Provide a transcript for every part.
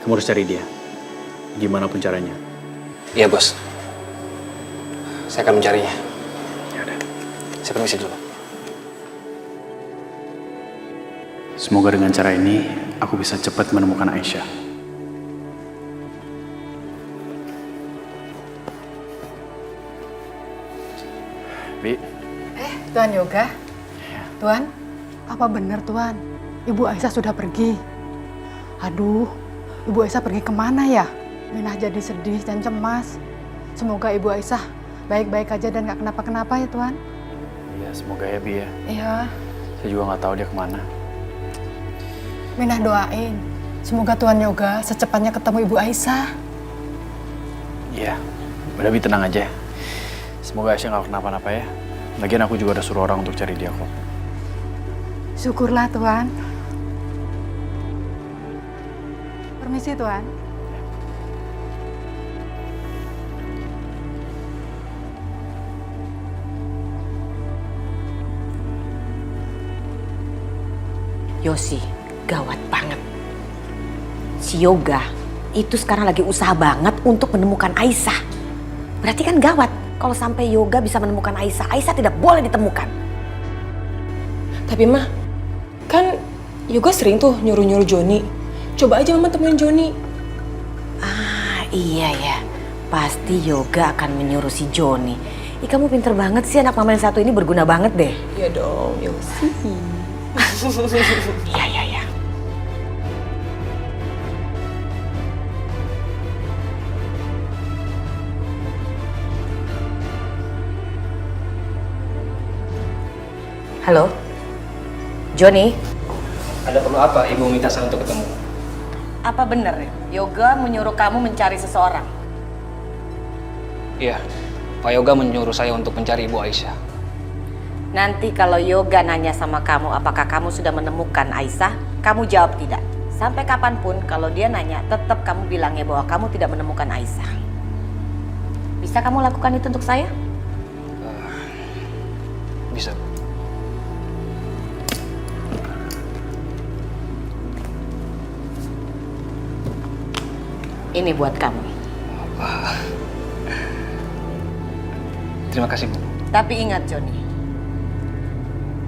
Kamu harus cari dia. Gimana pun caranya. Iya, Bos. Saya akan mencarinya. Ya udah. Saya permisi dulu. Semoga dengan cara ini aku bisa cepat menemukan Aisyah. Bi. Tuan Yoga. Tuan, apa benar Tuan? Ibu Aisyah sudah pergi. Aduh, Ibu Aisyah pergi kemana ya? Minah jadi sedih dan cemas. Semoga Ibu Aisyah baik-baik aja dan gak kenapa-kenapa ya Tuan. Iya, semoga ya Bi ya. Iya. Saya juga nggak tahu dia kemana. Minah doain. Semoga Tuan Yoga secepatnya ketemu Ibu Aisyah. Iya, udah Bi tenang aja. Semoga Aisyah nggak kenapa-napa ya. Lagian aku juga udah suruh orang untuk cari dia kok. Syukurlah Tuan. Permisi Tuan. Yosi, gawat banget. Si Yoga itu sekarang lagi usaha banget untuk menemukan Aisyah. Berarti kan gawat kalau sampai Yoga bisa menemukan Aisyah. Aisyah tidak boleh ditemukan. Tapi Mah, kan Yoga sering tuh nyuruh-nyuruh Joni. Coba aja Mama temuin Joni. Ah iya ya, pasti Yoga akan menyuruh si Joni. Ih kamu pinter banget sih, anak mama yang satu ini berguna banget deh. Iya dong, Yosi. Iya. Halo, Joni. Ada perlu apa Ibu minta saya untuk ketemu? Apa benar Yoga menyuruh kamu mencari seseorang? Iya, Pak Yoga menyuruh saya untuk mencari Ibu Aisyah. Nanti kalau Yoga nanya sama kamu apakah kamu sudah menemukan Aisyah, kamu jawab tidak. Sampai kapanpun kalau dia nanya, tetap kamu bilangnya bahwa kamu tidak menemukan Aisyah. Bisa kamu lakukan itu untuk saya? Bisa. Ini buat kamu. Terima kasih, Bu. Tapi ingat Joni,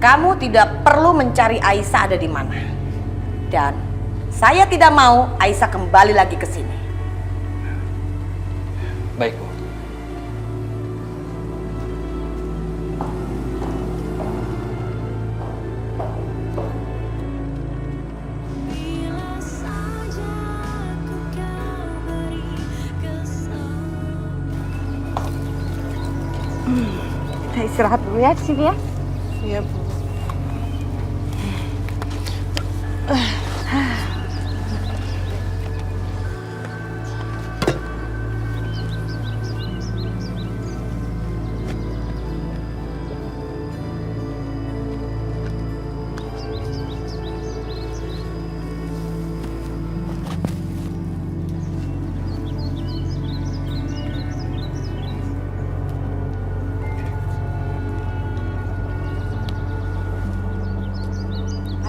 kamu tidak perlu mencari Aisyah ada di mana. Dan saya tidak mau Aisyah kembali lagi ke sini. Baik, Bu. Kita istirahat dulu ya di sini ya. Iya, Bu.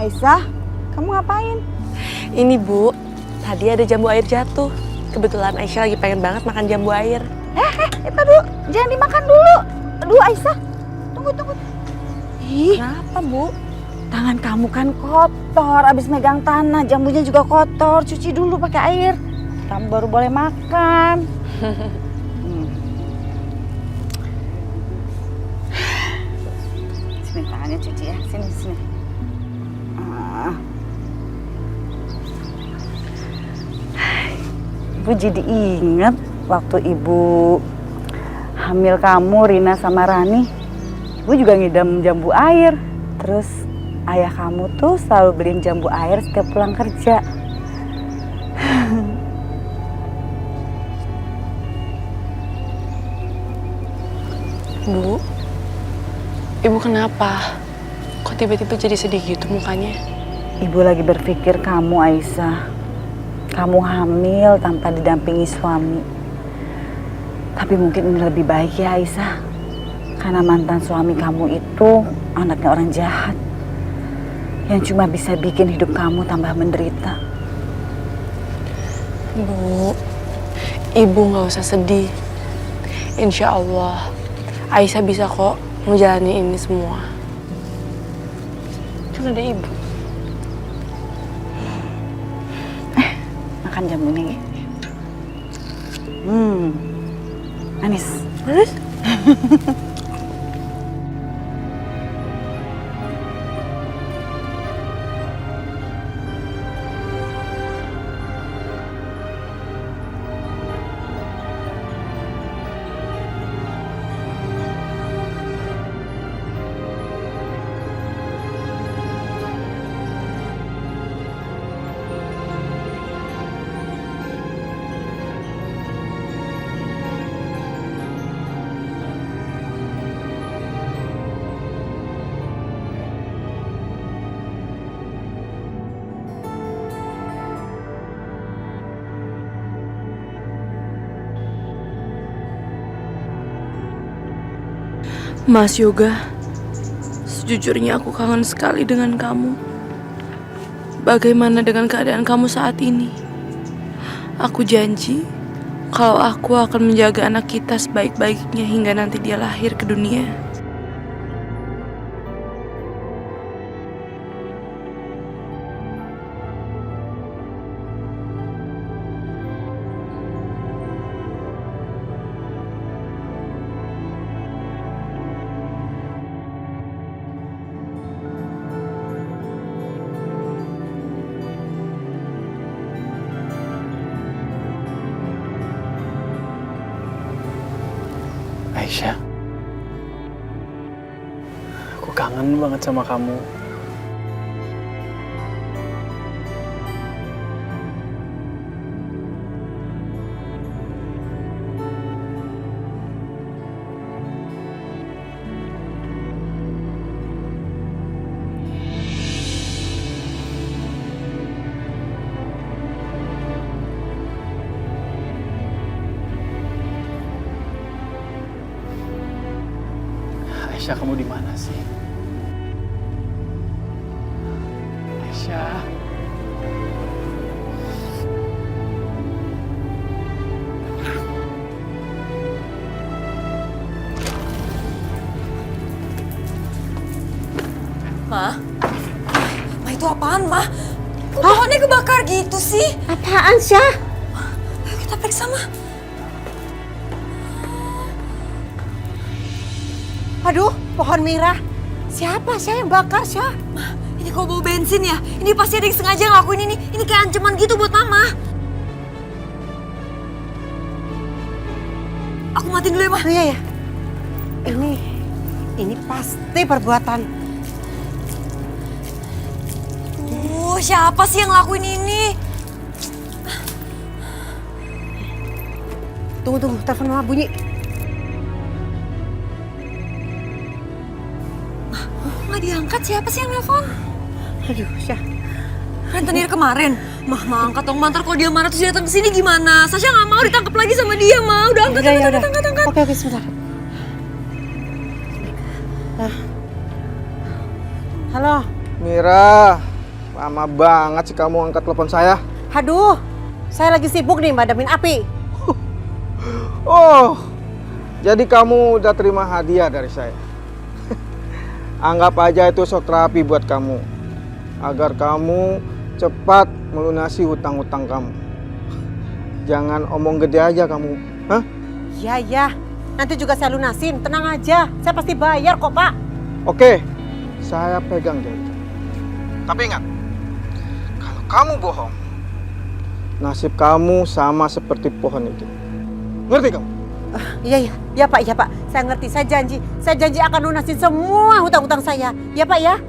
Aisyah, kamu ngapain? Ini Bu, tadi ada jambu air jatuh. Kebetulan Aisyah lagi pengen banget makan jambu air. Itu dulu, jangan dimakan dulu. Aduh Aisyah, tunggu. Ih, Kenapa Bu? tangan kamu kan kotor, abis megang tanah, jambunya juga kotor. Cuci dulu pakai air. Kamu baru boleh makan. Sini tangannya cuci ya, sini. Ibu jadi ingat waktu ibu hamil kamu, Rina sama Rani. Ibu juga ngidam jambu air. Terus ayah kamu tuh selalu beliin jambu air setiap pulang kerja. Bu, Ibu kenapa? Kok tiba-tiba jadi sedih gitu mukanya? Ibu lagi berpikir kamu, Aisyah. Kamu hamil tanpa didampingi suami. Tapi mungkin ini lebih baik ya, Aisyah. Karena mantan suami kamu itu anaknya orang jahat. Yang cuma bisa bikin hidup kamu tambah menderita. Bu, Ibu nggak usah sedih. Insya Allah, Aisyah bisa kok menjalani ini semua. Kan ada Ibu. Makan jamunya ya. Manis. Manis? Mas Yoga, sejujurnya aku kangen sekali dengan kamu. Bagaimana dengan keadaan kamu saat ini? Aku janji kalau aku akan menjaga anak kita sebaik-baiknya hingga nanti dia lahir ke dunia. Aisyah, aku kangen banget sama kamu. Aisyah, kamu di mana sih? Aisyah. Ma? Ma itu apaan, Ma? Kok pohonnya kebakar gitu sih? Apaan, Syah? Ayo kita periksa, Ma. Aduh, pohon mirah. Siapa Syah yang bakar, Syah? Ma, ini kok bau bensin ya? Ini pasti ada yang sengaja ngelakuin ini. Ini kayak ancaman gitu buat Mama. Aku matiin dulu ya, Ma. Oh iya ya. Ini pasti perbuatan. Siapa sih yang ngelakuin ini? Tunggu, telepon Mama bunyi. Nggak diangkat, siapa sih yang nelfon? Aduh, Syah. Rentenir kemarin. Ma angkat dong, mantar kalau dia marah terus dia datang ke sini gimana? Sasha nggak mau ditangkap lagi sama dia, Ma. Udah angkat, angkat. Oke, sebentar. Halo. Mira, lama banget sih kamu angkat telepon saya. Aduh, saya lagi sibuk nih madamin api. Oh, jadi kamu udah terima hadiah dari saya. Anggap aja itu shock terapi buat kamu. Agar kamu cepat melunasi hutang-hutang kamu. Jangan omong gede aja kamu. Hah? Ya. Nanti juga saya lunasin. Tenang aja. Saya pasti bayar kok, Pak. Oke, saya pegang janji. Tapi ingat, kalau kamu bohong, nasib kamu sama seperti pohon itu. Ngerti kamu? Iya Pak. Saya ngerti, saya janji akan lunasin semua hutang-hutang saya. Ya Pak ya.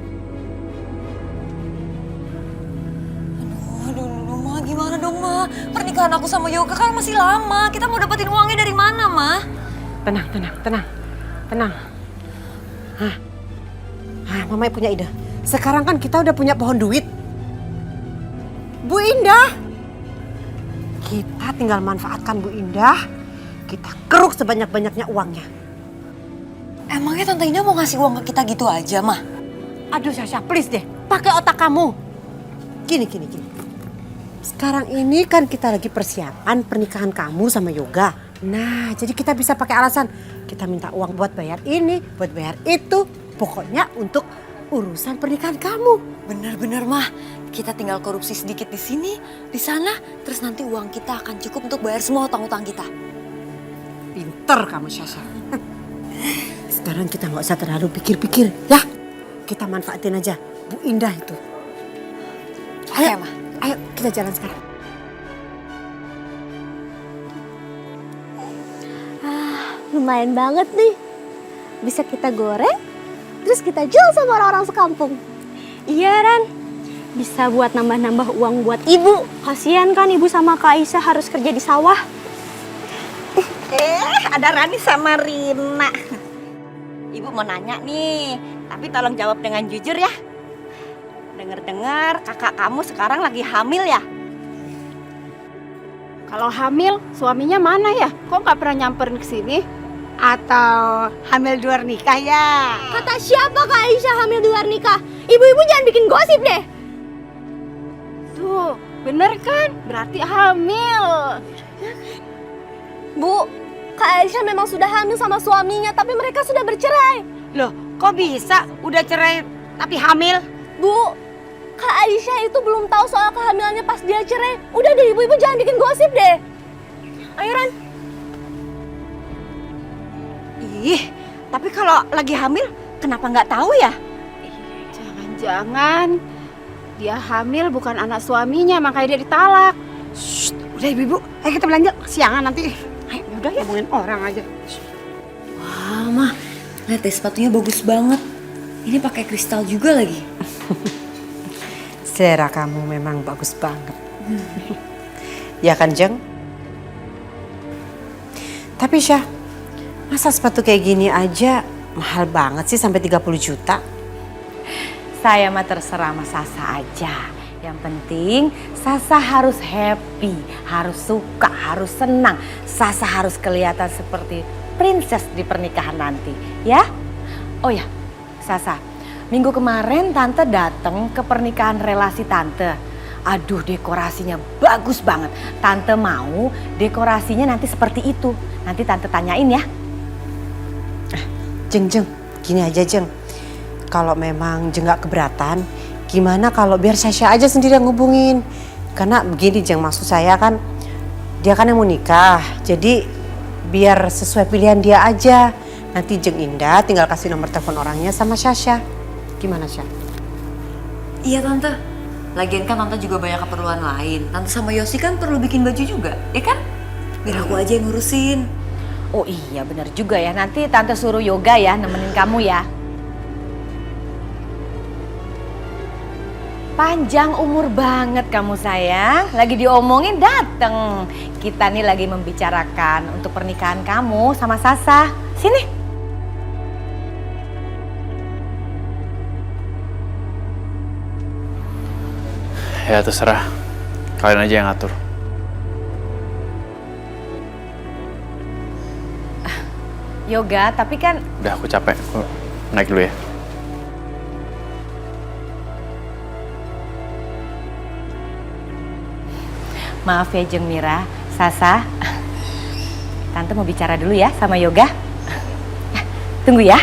Aduh, Ma, gimana dong, Ma? Pernikahan aku sama Yoga kan masih lama. Kita mau dapetin uangnya dari mana, Ma? Tenang. Mama punya ide. Sekarang kan kita udah punya pohon duit. Bu Indah. Kita tinggal manfaatkan Bu Indah. Kita keruk sebanyak-banyaknya uangnya. Emangnya Tante Indah mau ngasih uang ke kita gitu aja, Ma? Aduh Sasha, please deh. Pakai otak kamu. Gini. Sekarang ini kan kita lagi persiapan pernikahan kamu sama Yoga. Nah, jadi kita bisa pakai alasan kita minta uang buat bayar ini, buat bayar itu. Pokoknya untuk urusan pernikahan kamu. Bener-bener mah, kita tinggal korupsi sedikit di sini, di sana, terus nanti uang kita akan cukup untuk bayar semua utang-utang kita. Pinter kamu, Sasha. Sekarang kita nggak usah terlalu pikir-pikir, ya. Kita manfaatin aja Bu Indah itu. Ayo, Mah. ayo kita jalan sekarang. Lumayan banget nih. Bisa kita goreng, terus kita jual sama orang-orang sekampung. Iya, Ran. Bisa buat nambah-nambah uang buat ibu. Kasihan kan ibu sama Kak Aisyah harus kerja di sawah. Ada Rani sama Rina. Ibu mau nanya nih, tapi tolong jawab dengan jujur ya. Dengar-dengar kakak kamu sekarang lagi hamil ya? Kalau hamil, suaminya mana ya? Kok nggak pernah nyamperin ke sini? Atau hamil di luar nikah ya? Kata siapa Kak Aisyah hamil di luar nikah? Ibu-ibu jangan bikin gosip deh. Tuh, bener kan? Berarti hamil. Bu, Kak Aisyah memang sudah hamil sama suaminya, tapi mereka sudah bercerai. Loh, kok bisa? Udah cerai tapi hamil? Bu, Kak Aisyah itu belum tahu soal kehamilannya pas dia cerai. Udah deh ibu-ibu jangan bikin gosip deh. Ayo Ran. Ih, tapi kalau lagi hamil kenapa nggak tahu ya? Jangan-jangan dia hamil bukan anak suaminya, makanya dia ditalak. Shh, udah ibu-ibu, ayo kita belanja. Siangan nanti. Ayo, udah ya, ngomongin orang aja. Wah, Mah, lihat deh sepatunya bagus banget. Ini pakai kristal juga lagi. Selera kamu memang bagus banget. Ya kan, Jeng? Tapi Syah, masa sepatu kayak gini aja mahal banget sih sampai 30 juta? Saya mah terserah sama Sasa aja. Yang penting Sasa harus happy, harus suka, harus senang. Sasa harus kelihatan seperti princess di pernikahan nanti, ya? Oh ya, Sasa, minggu kemarin Tante datang ke pernikahan relasi Tante. Aduh, dekorasinya bagus banget. Tante mau dekorasinya nanti seperti itu. Nanti Tante tanyain ya. Jeng, gini aja Jeng. Kalau memang Jeng gak keberatan, gimana kalau biar Sasha aja sendiri yang ngubungin. Karena begini Jeng, maksud saya kan, dia kan yang mau nikah. Jadi biar sesuai pilihan dia aja. Nanti Jeng Indah tinggal kasih nomor telepon orangnya sama Sasha. Gimana Syah? Iya Tante, lagian kan Tante juga banyak keperluan lain. Tante sama Yosi kan perlu bikin baju juga, ya kan? Biar aku aja yang ngurusin. Oh iya, benar juga ya. Nanti Tante suruh Yoga ya nemenin kamu ya. Panjang umur banget kamu sayang. Lagi diomongin dateng. Kita nih lagi membicarakan untuk pernikahan kamu sama Sasa. Sini. Ya terserah, kalian aja yang ngatur. Yoga, tapi kan Udah, aku capek, aku naik dulu ya. maaf ya Jeng Mira, Sasa. Tante mau bicara dulu ya sama Yoga. Tunggu ya.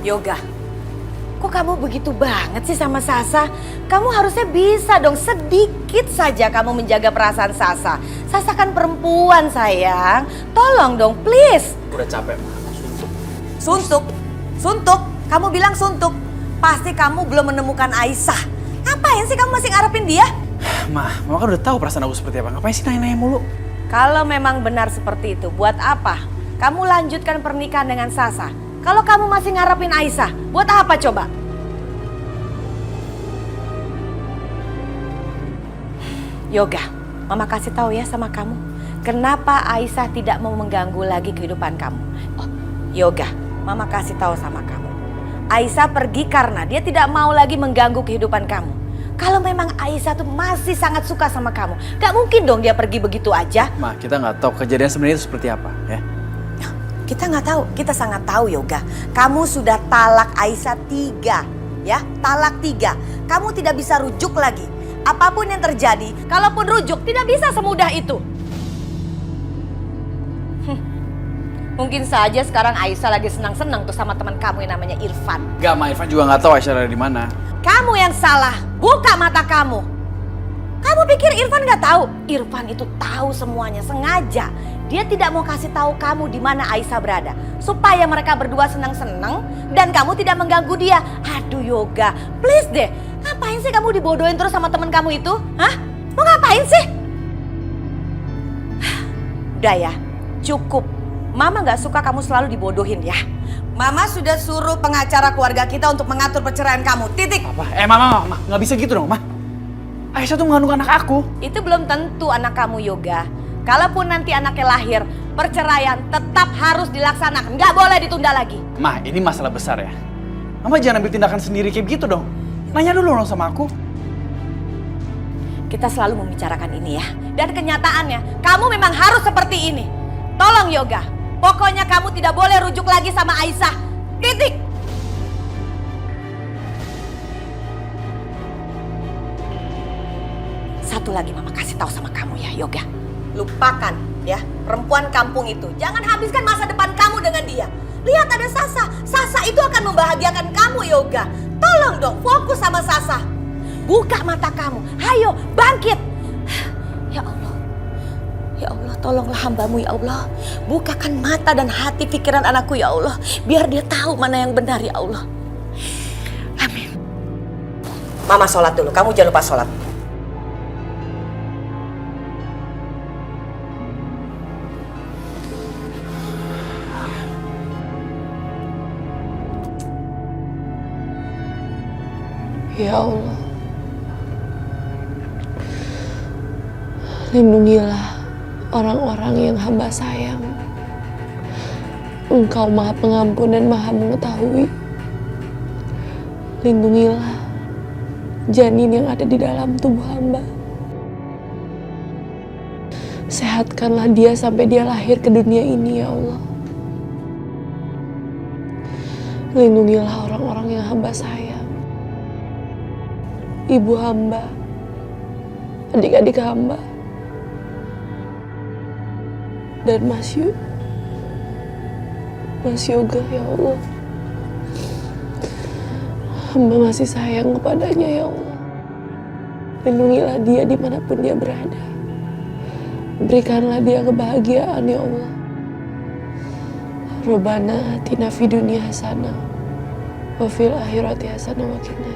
Yoga, kok kamu begitu banget sih sama Sasa? Kamu harusnya bisa dong, sedikit saja kamu menjaga perasaan Sasa. Sasa kan perempuan sayang, tolong dong please. Udah capek, Ma. Suntuk, suntuk, kamu bilang suntuk. Pasti kamu belum menemukan Aisyah. Ngapain sih kamu masih ngarepin dia? Mama kan udah tahu perasaan aku seperti apa. Ngapain sih nanya-nanya mulu? Kalau memang benar seperti itu, buat apa kamu lanjutkan pernikahan dengan Sasa? Kalau kamu masih ngarepin Aisyah, buat apa coba? Yoga, Mama kasih tahu ya sama kamu. Kenapa Aisyah tidak mau mengganggu lagi kehidupan kamu? Oh, Yoga, Mama kasih tahu sama kamu. Aisyah pergi karena dia tidak mau lagi mengganggu kehidupan kamu. Kalau memang Aisyah tuh masih sangat suka sama kamu, gak mungkin dong dia pergi begitu aja. Ma, kita nggak tahu kejadian sebenarnya itu seperti apa, ya. Kita nggak tahu, kita sangat tahu Yoga. Kamu sudah talak Aisyah 3, ya, talak 3. Kamu tidak bisa rujuk lagi. Apapun yang terjadi, kalaupun rujuk tidak bisa semudah itu. Mungkin saja sekarang Aisyah lagi senang-senang tuh sama teman kamu yang namanya Irfan. Gak, Ma, Irfan juga nggak tahu Aisyah ada di mana. Kamu yang salah, buka mata kamu. Kamu pikir Irfan nggak tahu? Irfan itu tahu semuanya, sengaja. Dia tidak mau kasih tahu kamu di mana Aisyah berada, supaya mereka berdua senang-senang dan kamu tidak mengganggu dia. Aduh Yoga, please deh. Ngapain sih kamu dibodohin terus sama teman kamu itu? Hah? Mau ngapain sih? Udah ya, cukup. Mama gak suka kamu selalu dibodohin ya. Mama sudah suruh pengacara keluarga kita untuk mengatur perceraian kamu. Titik. Apa? Mama, nggak bisa gitu dong, Ma. Aisyah tuh mengandung anak aku. Itu belum tentu anak kamu Yoga. Kalaupun nanti anaknya lahir, perceraian tetap harus dilaksanakan. Gak boleh ditunda lagi. Ma, ini masalah besar ya. Mama jangan ambil tindakan sendiri kayak gitu dong. Nanya dulu dong sama aku. Kita selalu membicarakan ini ya. Dan kenyataannya, kamu memang harus seperti ini. Tolong Yoga, pokoknya kamu tidak boleh rujuk lagi sama Aisyah. Titik. Satu lagi Mama kasih tahu sama kamu ya Yoga. Lupakan ya perempuan kampung itu. Jangan habiskan masa depan kamu dengan dia. Lihat ada Sasa. Sasa itu akan membahagiakan kamu Yoga. Tolong dong fokus sama Sasa. Buka mata kamu. Hayo bangkit. Ya Allah. Ya Allah tolonglah hambamu ya Allah. Bukakan mata dan hati pikiran anakku ya Allah. Biar dia tahu mana yang benar ya Allah. Amin. Mama sholat dulu. Kamu jangan lupa sholat. Ya Allah, lindungilah orang-orang yang hamba sayang. Engkau Maha Pengampun dan Maha Mengetahui. Lindungilah janin yang ada di dalam tubuh hamba. Sehatkanlah dia sampai dia lahir ke dunia ini ya Allah. Lindungilah orang-orang yang hamba sayang. Ibu hamba, adik-adik hamba, dan Mas Yoga ya Allah. Hamba masih sayang kepadanya ya Allah. Lindungilah dia dimanapun dia berada. Berikanlah dia kebahagiaan ya Allah. Rabbana atina fid dunya hasanah wa fil akhirati hasanah wa qina